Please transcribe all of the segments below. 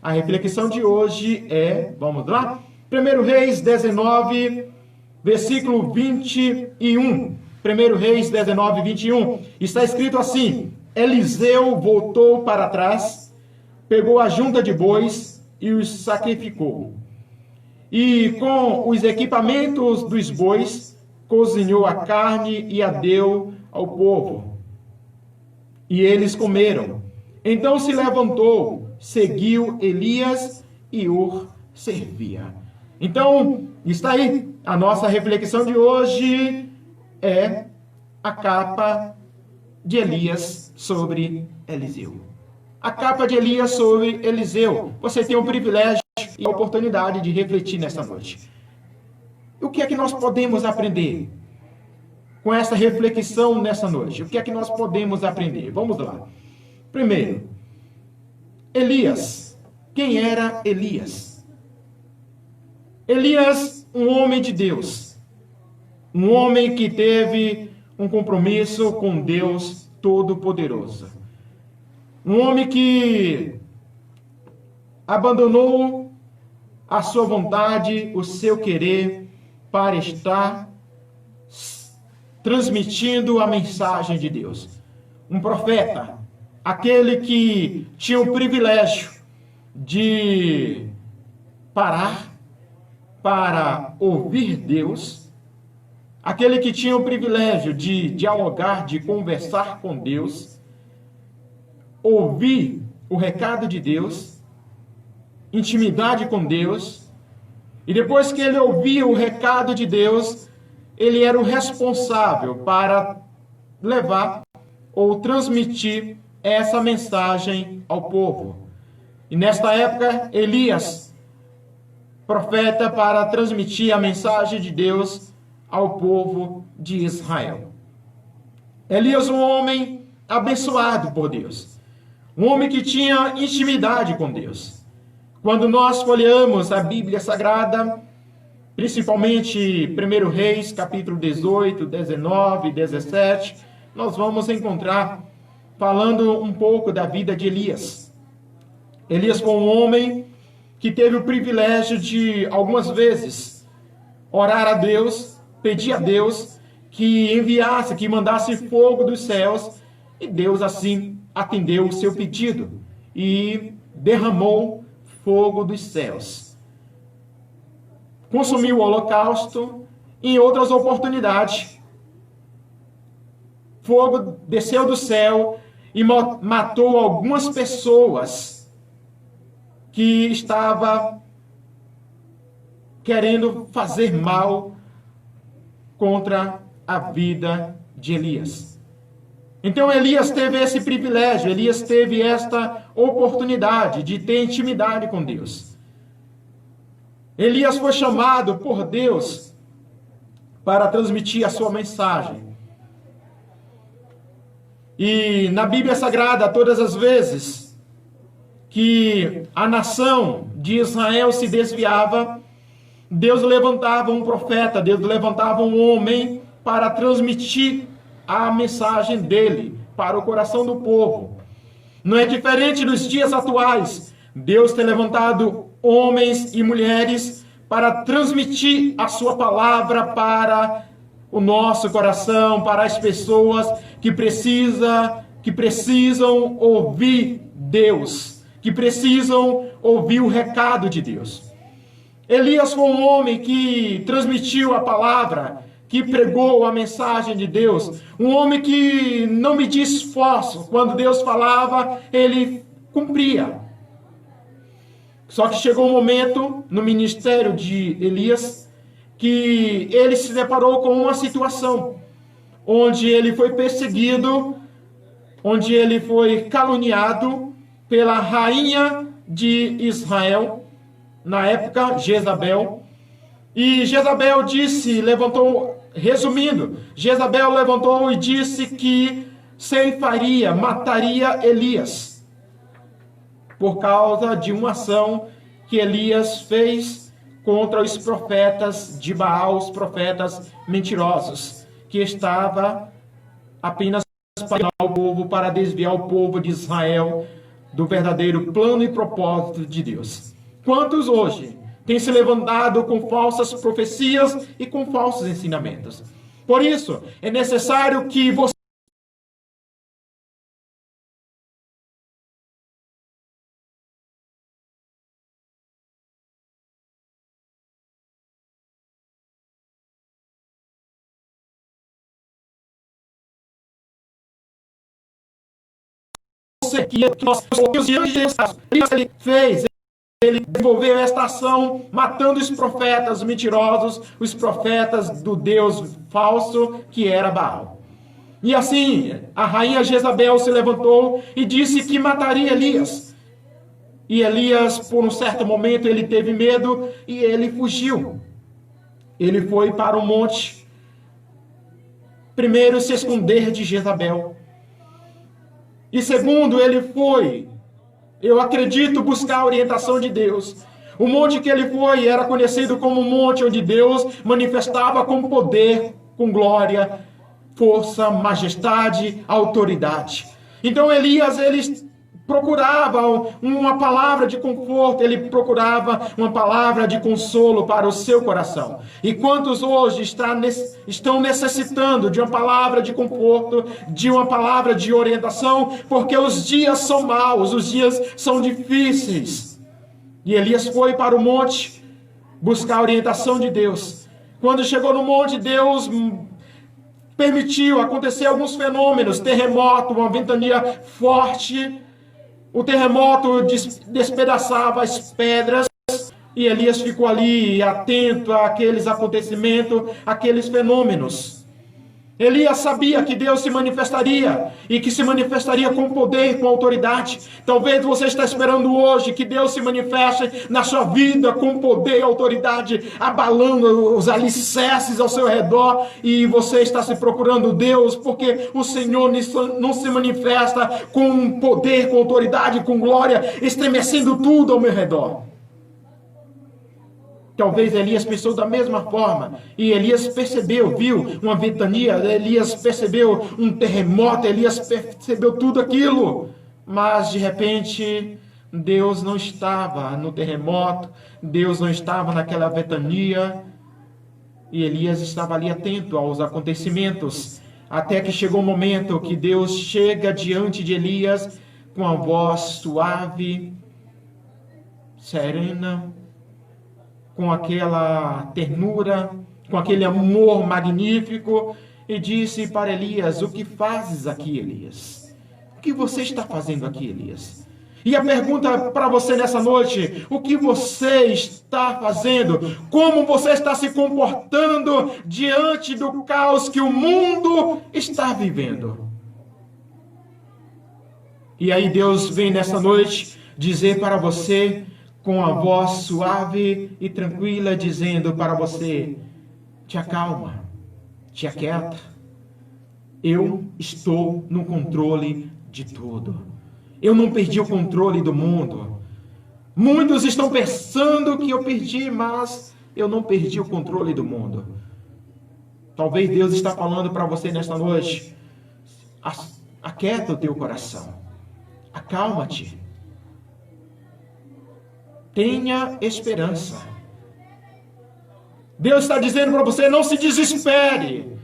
A reflexão de hoje é, vamos lá? 1 Reis 19, versículo 21. 1 Reis 19, 21. Está escrito assim: Eliseu voltou para trás, pegou a junta de bois e os sacrificou. E com os equipamentos dos bois, cozinhou a carne e a deu ao povo. E eles comeram. Então se levantou, seguiu Elias e o servia. Então, está aí. A nossa reflexão de hoje é a capa de Elias sobre Eliseu. A capa de Elias sobre Eliseu. Você tem o privilégio e a oportunidade de refletir nesta noite. O que é que nós podemos aprender com essa reflexão nessa noite? O que é que nós podemos aprender? Vamos lá. Primeiro, Elias. Quem era Elias? Elias, um homem de Deus. Um homem que teve um compromisso com Deus Todo-Poderoso. Um homem que abandonou a sua vontade, o seu querer, para estar transmitindo a mensagem de Deus. Um profeta, aquele que tinha o privilégio de parar para ouvir Deus, aquele que tinha o privilégio de dialogar, de conversar com Deus, ouvir o recado de Deus, intimidade com Deus, e depois que ele ouvia o recado de Deus, ele era o responsável para levar ou transmitir essa mensagem ao povo. E nesta época, Elias, profeta para transmitir a mensagem de Deus ao povo de Israel. Elias, um homem abençoado por Deus, um homem que tinha intimidade com Deus. Quando nós folheamos a Bíblia Sagrada, principalmente 1 Reis, capítulo 18, 19, 17, nós vamos encontrar falando um pouco da vida de Elias. Elias foi um homem que teve o privilégio de, algumas vezes, orar a Deus, pedir a Deus que enviasse, que mandasse fogo dos céus, e Deus assim atendeu o seu pedido e derramou fogo dos céus. Consumiu o holocausto e em outras oportunidades. Fogo desceu do céu e matou algumas pessoas que estavam querendo fazer mal contra a vida de Elias. Então Elias teve esse privilégio, Elias teve esta oportunidade de ter intimidade com Deus. Elias foi chamado por Deus para transmitir a sua mensagem. E na Bíblia Sagrada, todas as vezes que a nação de Israel se desviava, Deus levantava um profeta, Deus levantava um homem para transmitir a mensagem dele para o coração do povo. Não é diferente dos dias atuais. Deus tem levantado homens e mulheres para transmitir a sua palavra para o nosso coração, para as pessoas que precisam ouvir Deus, que precisam ouvir o recado de Deus. Elias foi um homem que transmitiu a palavra, que pregou a mensagem de Deus, um homem que não media esforço. Quando Deus falava, ele cumpria. Só que chegou um momento no ministério de Elias que ele se deparou com uma situação onde ele foi perseguido, onde ele foi caluniado pela rainha de Israel, na época, Jezabel. E Jezabel Jezabel levantou e disse que ceifaria, mataria Elias, por causa de uma ação que Elias fez contra os profetas de Baal, os profetas mentirosos, que estava apenas para o povo, para desviar o povo de Israel do verdadeiro plano e propósito de Deus. Quantos hoje têm se levantado com falsas profecias e com falsos ensinamentos? Por isso, é necessário que você que nós diante de Deus, ele fez, ele desenvolveu esta ação matando os profetas mentirosos, os profetas do Deus falso que era Baal. E assim, a rainha Jezabel se levantou e disse que mataria Elias. E Elias, por um certo momento, ele teve medo e ele fugiu. Ele foi para o monte, primeiro se esconder de Jezabel. E segundo, ele foi, eu acredito, buscar a orientação de Deus. O monte que ele foi era conhecido como o monte onde Deus manifestava com poder, com glória, força, majestade, autoridade. Então Elias, ele procurava uma palavra de conforto, ele procurava uma palavra de consolo para o seu coração. E quantos hoje estão necessitando de uma palavra de conforto, de uma palavra de orientação, porque os dias são maus, os dias são difíceis. E Elias foi para o monte buscar a orientação de Deus. Quando chegou no monte, Deus permitiu acontecer alguns fenômenos, terremoto, uma ventania forte. O terremoto despedaçava as pedras e Elias ficou ali atento àqueles acontecimentos, àqueles fenômenos. Elias sabia que Deus se manifestaria e que se manifestaria com poder, com autoridade. Talvez você está esperando hoje que Deus se manifeste na sua vida com poder e autoridade, abalando os alicerces ao seu redor, e você está se procurando Deus porque o Senhor não se manifesta com poder, com autoridade, com glória, estremecendo tudo ao meu redor. Talvez Elias pensou da mesma forma, e Elias percebeu, viu uma ventania, Elias percebeu um terremoto, Elias percebeu tudo aquilo, mas de repente Deus não estava no terremoto, Deus não estava naquela ventania, e Elias estava ali atento aos acontecimentos, até que chegou o momento que Deus chega diante de Elias com a voz suave, serena, com aquela ternura, com aquele amor magnífico, e disse para Elias: o que fazes aqui, Elias? O que você está fazendo aqui, Elias? E a pergunta para você nessa noite: o que você está fazendo? Como você está se comportando diante do caos que o mundo está vivendo? E aí Deus vem nessa noite dizer para você, com a voz suave e tranquila, dizendo para você: te acalma, te aquieta. Eu estou no controle de tudo. Eu não perdi o controle do mundo. Muitos estão pensando que eu perdi, mas eu não perdi o controle do mundo. Talvez Deus está falando para você nesta noite: aquieta o teu coração, acalma-te. Tenha esperança. Deus está dizendo para você: não se desespere.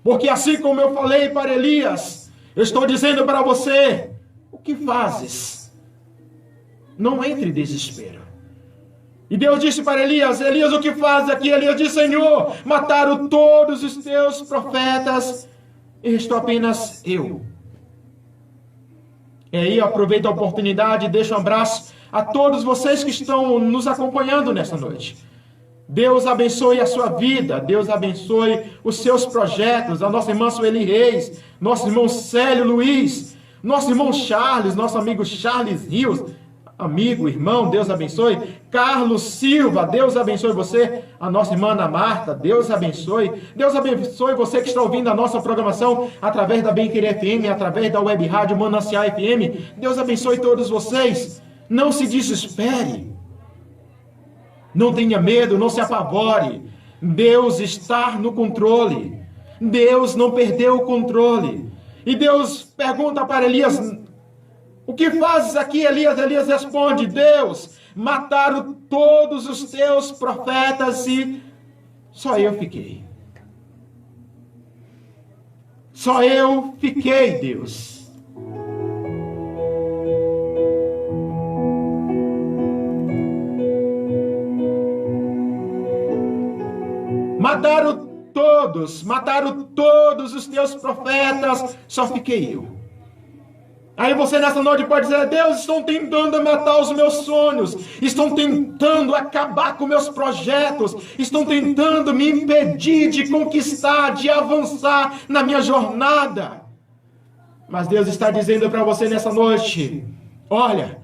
Porque assim como eu falei para Elias, eu estou dizendo para você: o que fazes? Não entre em desespero. E Deus disse para Elias: Elias, o que fazes aqui? Elias disse: Senhor, mataram todos os teus profetas, e restou apenas eu. E aí eu aproveito a oportunidade e deixo um abraço a todos vocês que estão nos acompanhando nessa noite. Deus abençoe a sua vida, Deus abençoe os seus projetos, a nossa irmã Sueli Reis, nosso irmão Célio Luiz, nosso irmão Charles, nosso amigo Charles Rios, amigo, irmão, Deus abençoe. Carlos Silva, Deus abençoe você. A nossa irmã Ana Marta, Deus abençoe. Deus abençoe você que está ouvindo a nossa programação através da Bem Querer FM, através da Web Rádio Manancial FM. Deus abençoe todos vocês. Não se desespere. Não tenha medo, não se apavore. Deus está no controle. Deus não perdeu o controle. E Deus pergunta para Elias: O que fazes aqui, Elias? Elias responde: Deus, mataram todos os teus profetas e só eu fiquei. Só eu fiquei, Deus. Mataram todos os teus profetas, só fiquei eu. Aí você nessa noite pode dizer: Deus, estão tentando matar os meus sonhos, estão tentando acabar com meus projetos, estão tentando me impedir de conquistar, de avançar na minha jornada. Mas Deus está dizendo para você nessa noite: olha,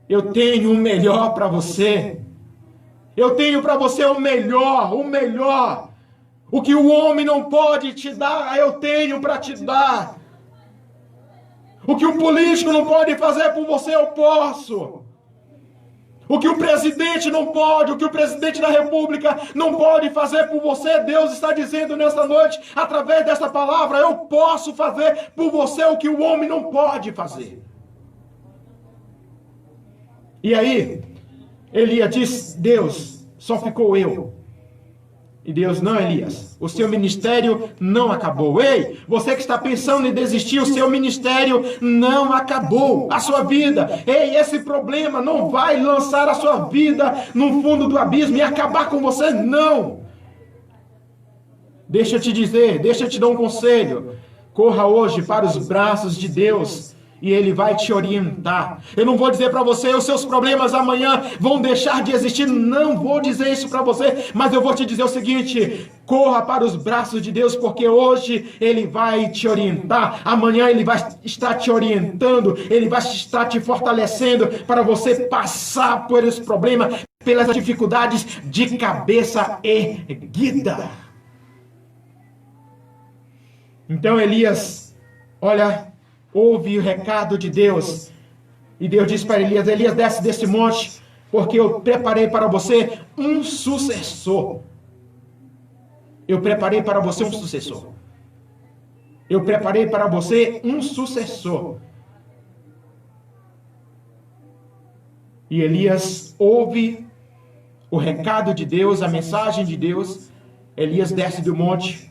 eu tenho o melhor para você. Eu tenho para você o melhor, o melhor. O que o homem não pode te dar, eu tenho para te dar. O que o político não pode fazer por você, eu posso. O que o presidente não pode, o que o presidente da república não pode fazer por você, Deus está dizendo nessa noite, através dessa palavra: eu posso fazer por você o que o homem não pode fazer. E aí, Elias diz: Deus, só ficou eu. E Deus: não, Elias, o seu ministério não acabou. Ei, você que está pensando em desistir, o seu ministério não acabou, a sua vida. Ei, esse problema não vai lançar a sua vida no fundo do abismo e acabar com você, não. Deixa eu te dizer, deixa eu te dar um conselho. Corra hoje para os braços de Deus e Ele vai te orientar. Eu não vou dizer para você: os seus problemas amanhã vão deixar de existir. Não vou dizer isso para você, mas eu vou te dizer o seguinte: corra para os braços de Deus, porque hoje Ele vai te orientar. Amanhã Ele vai estar te orientando, Ele vai estar te fortalecendo para você passar por esse problema, pelas dificuldades de cabeça erguida. Então Elias, olha, ouve o recado de Deus. E Deus diz para Elias: Elias, desce desse monte, porque eu preparei para você um sucessor. Eu preparei para você um sucessor. Eu preparei para você um sucessor. E Elias ouve o recado de Deus, a mensagem de Deus. Elias desce do monte.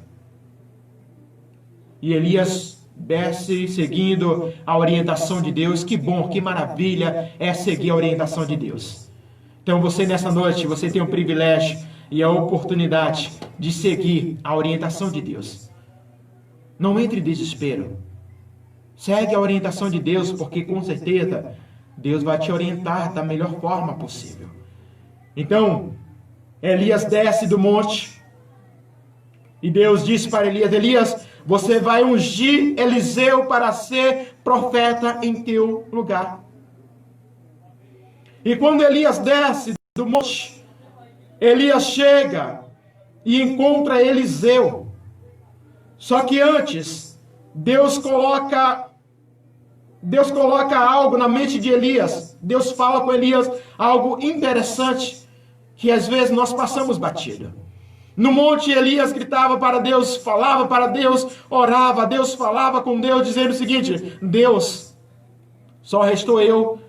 E Elias desce seguindo a orientação de Deus. Que bom, que maravilha é seguir a orientação de Deus. Então você nessa noite, você tem o privilégio e a oportunidade de seguir a orientação de Deus. Não entre em desespero. Segue a orientação de Deus, porque com certeza Deus vai te orientar da melhor forma possível. Então, Elias desce do monte e Deus disse para Elias: Elias, você vai ungir Eliseu para ser profeta em teu lugar. E quando Elias desce do monte, Elias chega e encontra Eliseu. Só que antes, Deus coloca algo na mente de Elias. Deus fala com Elias algo interessante que às vezes nós passamos batido. No monte, Elias gritava para Deus, falava para Deus, orava, Deus falava com Deus, dizendo o seguinte: Deus, só restou eu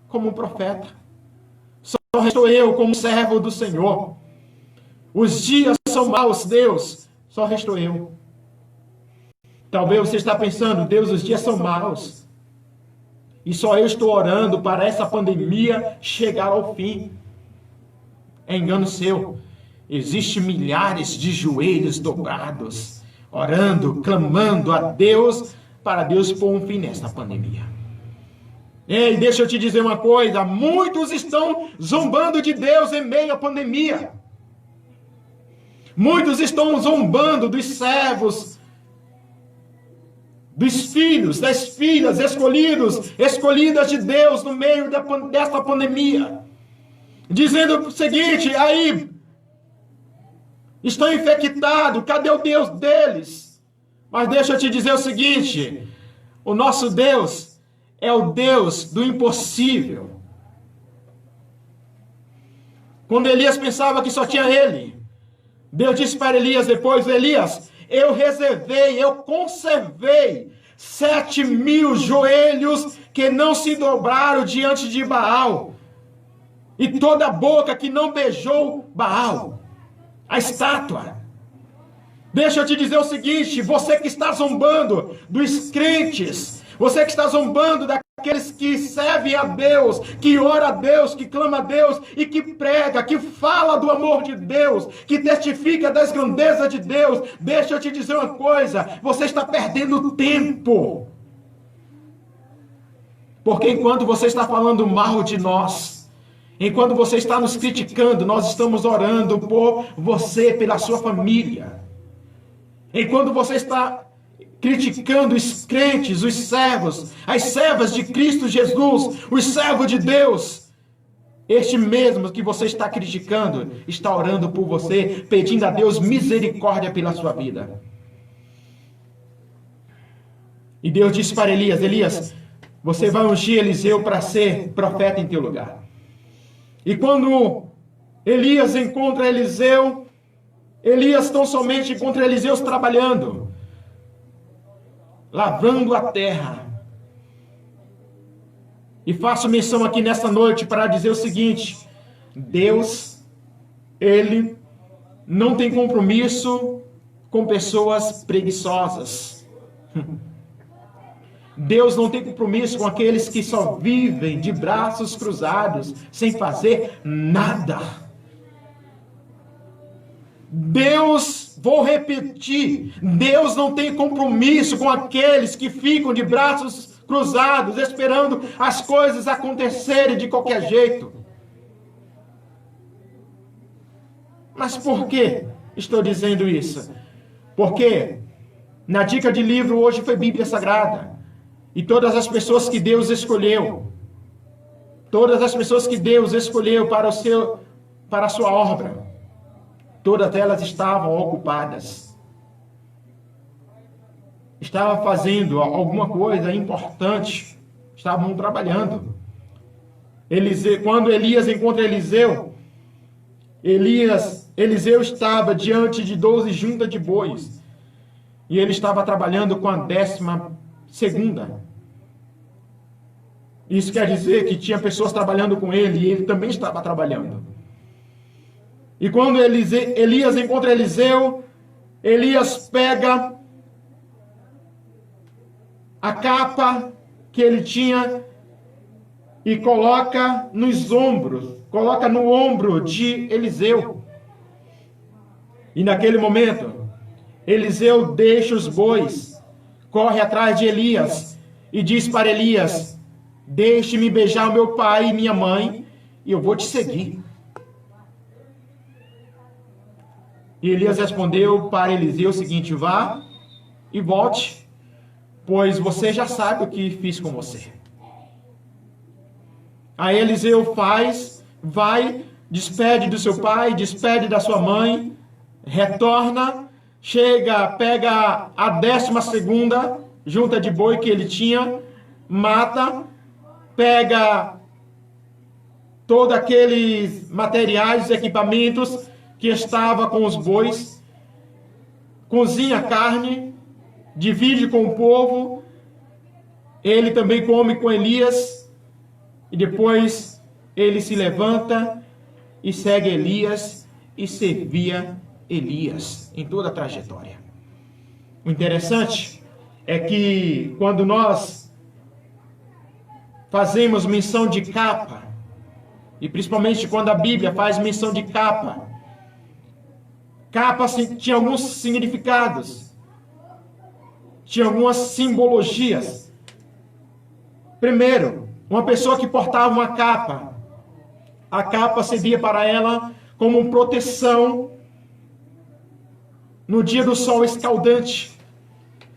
como profeta, só restou eu como servo do Senhor. Os dias são maus, Deus, só restou eu. Talvez você está pensando: Deus, os dias são maus, e só eu estou orando para essa pandemia chegar ao fim. É engano seu. Existem milhares de joelhos dobrados, orando, clamando a Deus, para Deus pôr um fim nessa pandemia. Ei, deixa eu te dizer uma coisa: muitos estão zombando de Deus em meio à pandemia. Muitos estão zombando dos servos, dos filhos, das filhas escolhidas de Deus no meio desta pandemia. Dizendo o seguinte: aí, estão infectados, cadê o Deus deles? Mas deixa eu te dizer o seguinte: o nosso Deus é o Deus do impossível. Quando Elias pensava que só tinha ele, Deus disse para Elias depois: Elias, eu reservei, eu conservei 7.000 joelhos que não se dobraram diante de Baal, e toda boca que não beijou Baal, a estátua. Deixa eu te dizer o seguinte: você que está zombando dos crentes, você que está zombando daqueles que servem a Deus, que ora a Deus, que clama a Deus e que prega, que fala do amor de Deus, que testifica das grandezas de Deus, deixa eu te dizer uma coisa: você está perdendo tempo. Porque enquanto você está falando mal de nós, enquanto você está nos criticando, nós estamos orando por você, pela sua família. Enquanto você está criticando os crentes, os servos, as servas de Cristo Jesus, os servos de Deus, este mesmo que você está criticando está orando por você, pedindo a Deus misericórdia pela sua vida. E Deus disse para Elias: Elias, você vai ungir Eliseu para ser profeta em teu lugar. E quando Elias encontra Eliseu, Elias tão somente encontra Eliseu trabalhando, lavrando a terra. E faço menção aqui nesta noite para dizer o seguinte: Deus, Ele não tem compromisso com pessoas preguiçosas. Deus não tem compromisso com aqueles que só vivem de braços cruzados, sem fazer nada. Deus, vou repetir, Deus não tem compromisso com aqueles que ficam de braços cruzados, esperando as coisas acontecerem de qualquer jeito. Mas por que estou dizendo isso? Porque na dica de livro hoje foi Bíblia Sagrada. E todas as pessoas que Deus escolheu, todas as pessoas que Deus escolheu para a sua obra, todas elas estavam ocupadas. Estavam fazendo alguma coisa importante. Estavam trabalhando. Quando Elias encontra Eliseu, Eliseu estava diante de 12 juntas de bois. E ele estava trabalhando com a 12ª. Isso quer dizer que tinha pessoas trabalhando com ele e ele também estava trabalhando. E quando Elias encontra Eliseu, Elias pega a capa que ele tinha e coloca no ombro de Eliseu. E naquele momento, Eliseu deixa os bois, corre atrás de Elias e diz para Elias: deixe-me beijar o meu pai e minha mãe e eu vou te seguir. E Elias respondeu para Eliseu o seguinte: vá e volte, pois você já sabe o que fiz com você. Aí Eliseu vai, despede do seu pai, despede da sua mãe, retorna, pega a 12ª junta de boi que ele tinha, mata, pega todos aqueles materiais, equipamentos que estava com os bois, cozinha a carne, divide com o povo, ele também come com Elias, e depois ele se levanta e segue Elias e servia Elias em toda a trajetória. O interessante é que quando nós fazemos menção de capa, e principalmente quando a Bíblia faz menção de capa tinha alguns significados, tinha algumas simbologias. Primeiro, uma pessoa que portava uma capa, a capa servia para ela como proteção no dia do sol escaldante.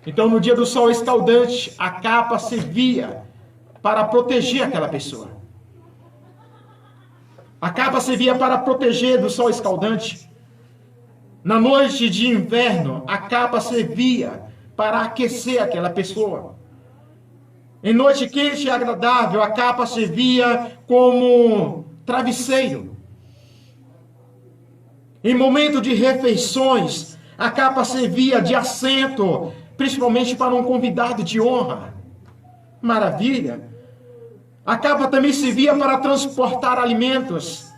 Então, no dia do sol escaldante, a capa servia para proteger aquela pessoa. A capa servia para proteger do sol escaldante. Na noite de inverno, a capa servia para aquecer aquela pessoa. Em noite quente e agradável, a capa servia como travesseiro. Em momento de refeições, a capa servia de assento principalmente para um convidado de honra. Maravilha! A capa também servia para transportar alimentos.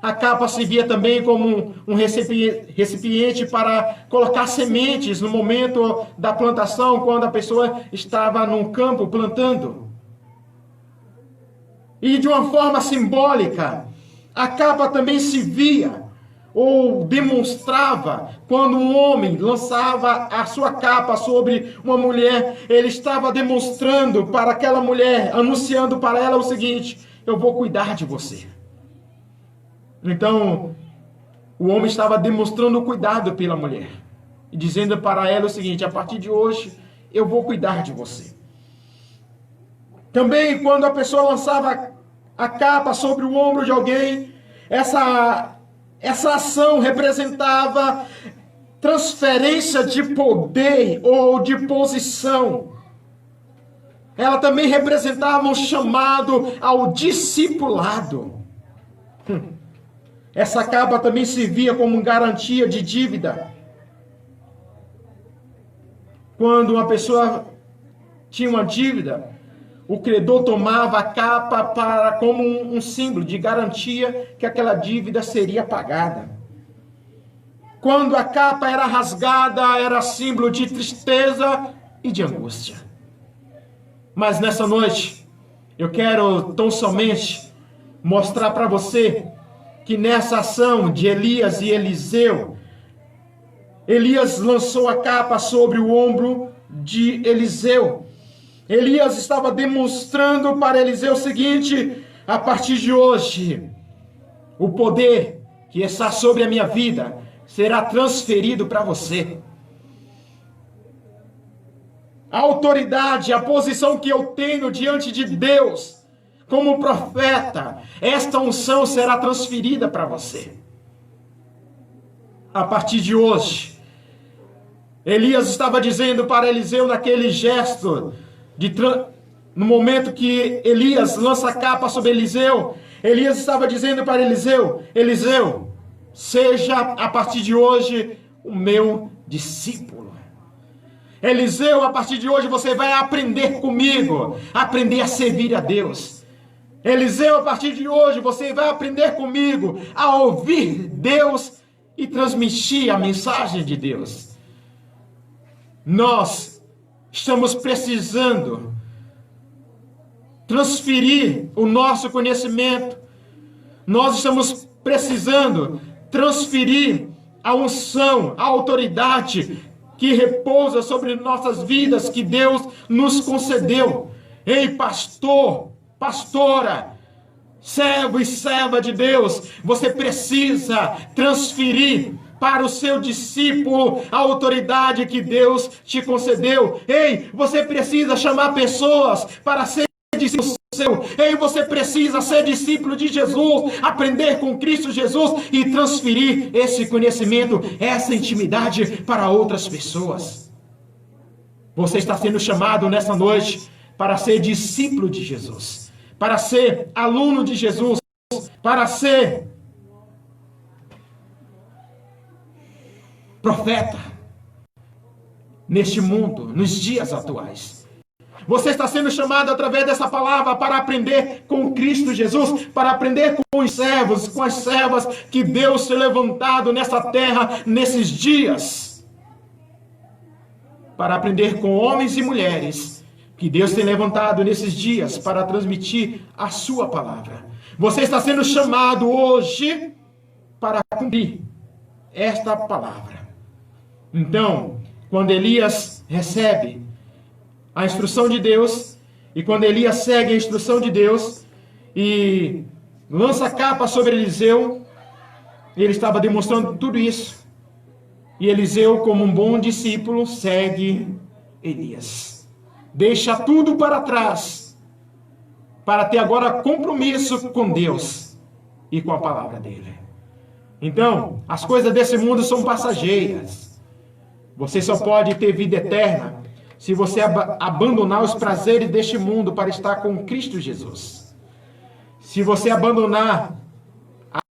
A capa servia também como um recipiente para colocar sementes no momento da plantação, quando a pessoa estava num campo plantando. E de uma forma simbólica, a capa também servia ou demonstrava quando um homem lançava a sua capa sobre uma mulher, ele estava demonstrando para aquela mulher, anunciando para ela o seguinte: eu vou cuidar de você. Então, o homem estava demonstrando cuidado pela mulher e dizendo para ela o seguinte: a partir de hoje, eu vou cuidar de você. Também, quando a pessoa lançava a capa sobre o ombro de alguém, essa ação representava transferência de poder ou de posição. Ela também representava um chamado ao discipulado. Essa capa também servia como garantia de dívida. Quando uma pessoa tinha uma dívida, o credor tomava a capa como um símbolo de garantia que aquela dívida seria pagada. Quando a capa era rasgada, era símbolo de tristeza e de angústia. Mas nessa noite, eu quero tão somente mostrar para você que nessa ação de Elias e Eliseu, Elias lançou a capa sobre o ombro de Eliseu. Elias estava demonstrando para Eliseu o seguinte: a partir de hoje, o poder que está sobre a minha vida será transferido para você. A autoridade, a posição que eu tenho diante de Deus, como profeta, esta unção será transferida para você. A partir de hoje, Elias estava dizendo para Eliseu naquele gesto, no momento que Elias lança a capa sobre Eliseu, Elias estava dizendo para Eliseu: Eliseu, seja a partir de hoje o meu discípulo. Eliseu, a partir de hoje você vai aprender comigo, aprender a servir a Deus. Eliseu, a partir de hoje você vai aprender comigo a ouvir Deus e transmitir a mensagem de Deus. Nós estamos precisando transferir o nosso conhecimento. Nós estamos precisando transferir a unção, a autoridade que repousa sobre nossas vidas, que Deus nos concedeu. Ei, pastor, pastora, servo e serva de Deus, você precisa transferir para o seu discípulo a autoridade que Deus te concedeu. Ei, você precisa chamar pessoas para ser discípulo seu. Ei, você precisa ser discípulo de Jesus, aprender com Cristo Jesus e transferir esse conhecimento, essa intimidade para outras pessoas. Você está sendo chamado nessa noite para ser discípulo de Jesus, para ser aluno de Jesus, para ser profeta neste mundo, nos dias atuais. Você está sendo chamado através dessa palavra para aprender com Cristo Jesus, para aprender com os servos, com as servas que Deus tem levantado nessa terra, nesses dias. Para aprender com homens e mulheres que Deus tem levantado nesses dias para transmitir a sua palavra. Você está sendo chamado hoje para cumprir esta palavra. Então, quando Elias recebe a instrução de Deus, e quando Elias segue a instrução de Deus e lança a capa sobre Eliseu, ele estava demonstrando tudo isso. E Eliseu, como um bom discípulo, segue Elias. Deixa tudo para trás, para ter agora compromisso com Deus e com a palavra dele. Então, as coisas desse mundo são passageiras. Você só pode ter vida eterna se você abandonar os prazeres deste mundo para estar com Cristo Jesus. Se você abandonar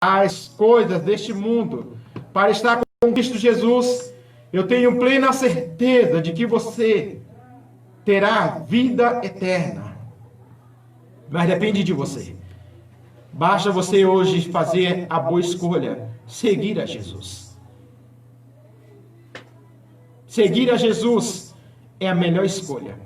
as coisas deste mundo para estar com Cristo Jesus, Eu tenho plena certeza de que você terá vida eterna. Mas depende de você. Basta você hoje fazer a boa escolha, seguir a Jesus. Seguir a Jesus é a melhor escolha.